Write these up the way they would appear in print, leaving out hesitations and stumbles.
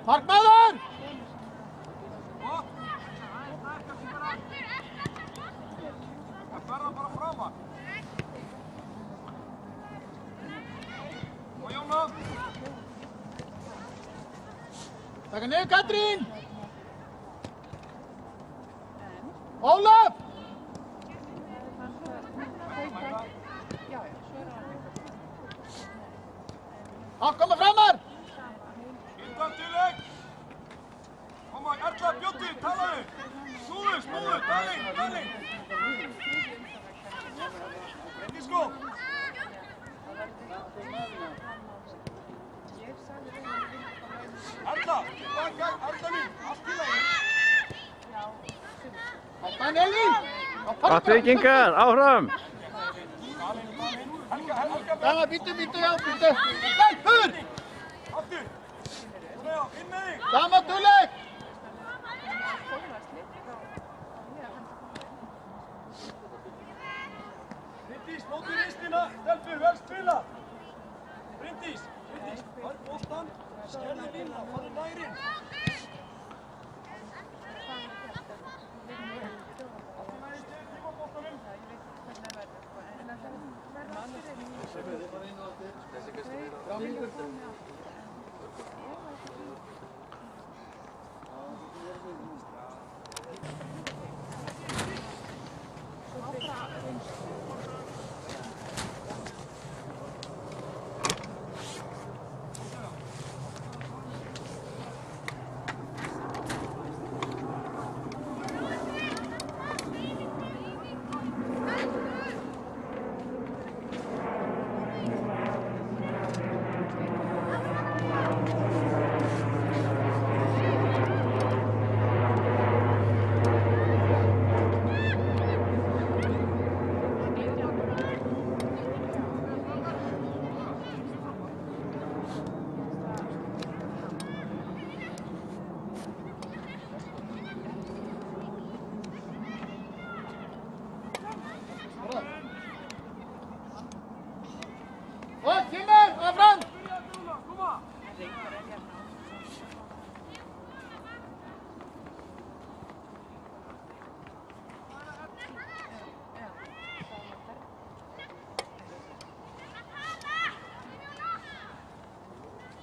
Markmaður! Taka niður Katrín! Ólaf! Koma framar! Koma, Erla, Bjótti, talaðu! Snúðu, Dalín! Ekki sko! Erla, tilbaka, Erla mín, allt í lagi! Áfram Elín! Afturvíkingar, áfram! Helga, býttu, já, býttu! Stelpur! Aftur! Svona já, inn með þig! Sama Dulek! Bryndís, nóttu ristina, stelpur, vel spila! Bryndís, farðu boltan, skerðu línuna, farðu nærinn!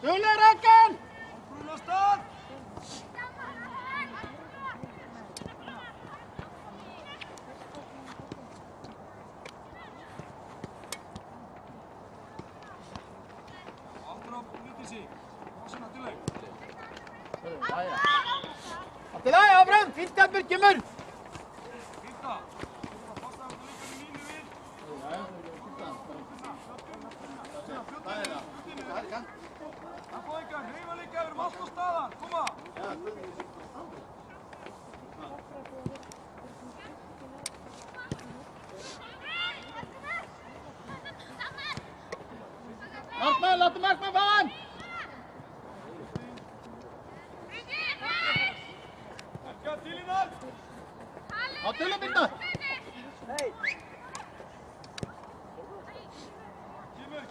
Dugleg Rakel! Brún á stað! Aftur á Bryndísi. Svona til leik. Allt í lagi, áfram! Fínt Stelpur, kemur! Fyrta. Passa á líka með línu við. Það fóði ekki að hreyfa líka, við erum allt á staðar. Koma! Markmann, láttu markmann fá hann! Já, til að Birna.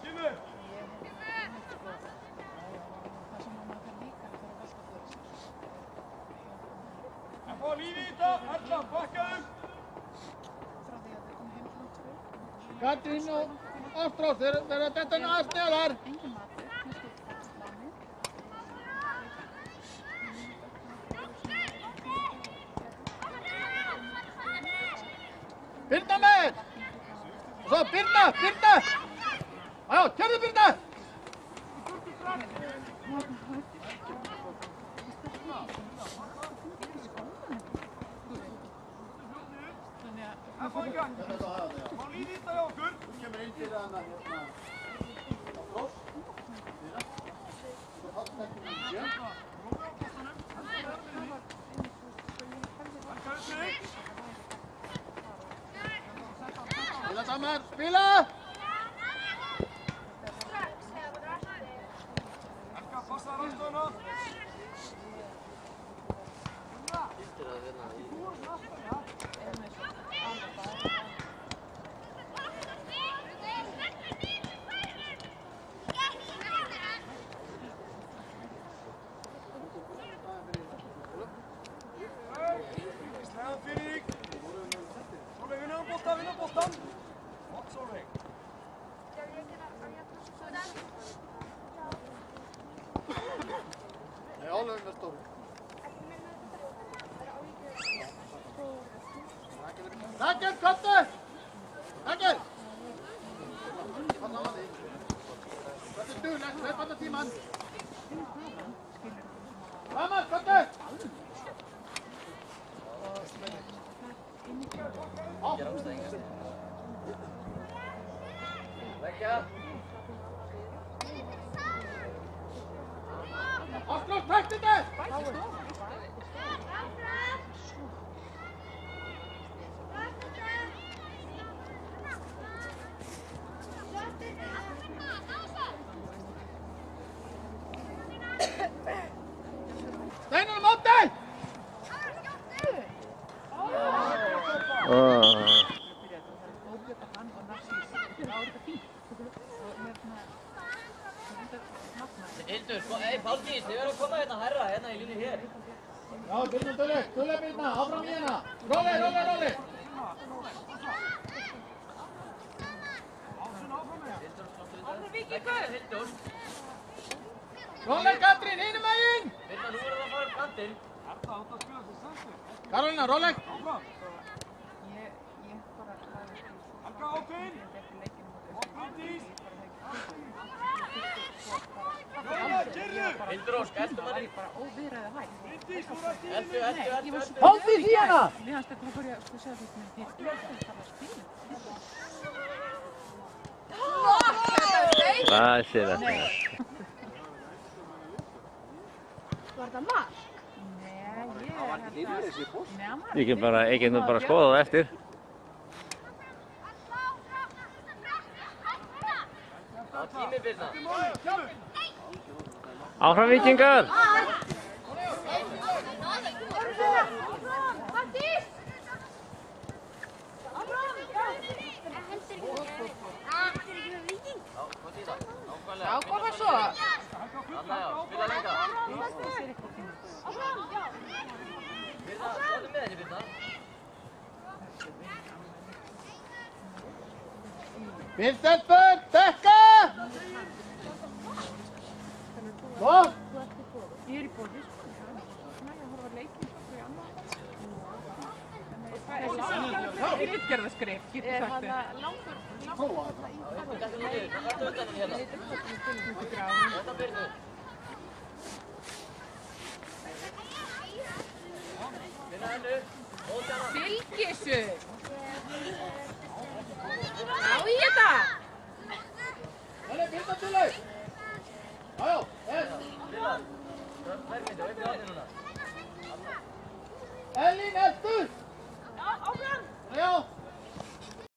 Kymur. Það fá lífi í þetta, Erla, bakkaðum. Katrín og Ástrós, þeir verða þetta aðeins neðar. Birna með! Og svo Birna! Já, kjörðu Birna! Það fá í gang. Fá lífi í þetta hjá okkur. Kemur inn fyrir hana hérna Ástrós. Fyrir. Svo fallstekkum við sjö. Spila saman, spila! Erka, passa rafstöðuna. Slegðan fyrir þig. Sólveig, vinna boltan. Gott, Sólveig. Nei, Ólafur með stóru. Rakel, komdu! Rakel! Þetta er duglegt, hlaup allan tímann. Framar, komdu! Ástrós, takk þetta! Steinar á móti! Hildur, Pálgís, þið verður að koma hérna hærra, hérna í línu hér. Já, Birna, Tulle Birna, áfram í hérna. Róli! Hildur. Róli, Katrín, hinum megin! Birna, nú verður það að fara kantinn. Erla, átt að spila til senstu. Karolína, róli! Áfram. Erka, ákveðin. Og Bryndís. Jóna, kyrru. Hildur Ósk, eldu manni. Bryndís, þú rætt í Eldu. Haldið í hana! Mér fannst þetta að börja að sjá þetta með því að það var að spila. Það sé þetta. Var það mark? Nei, ég held að... Ég kem bara að skoða það eftir. Á tími, Birna. Áfram Víkingar! Já, koma svo! Anna, já, spila lengra. Birna, skoðum með henni, Birna. Vilstelpur, tekka! Svo! Ég er í bóði, sko. Ég horfa leikinn svo í annan. Það er uppgerðaskrif, getur sagt þér. Þetta er nútið, hvað er undan henni hérna? Þetta Birnu. Birna hennu, móti hana. Fylgisur! Já, í þetta! Birna, Tulle! Já, Birna, verðmyndu,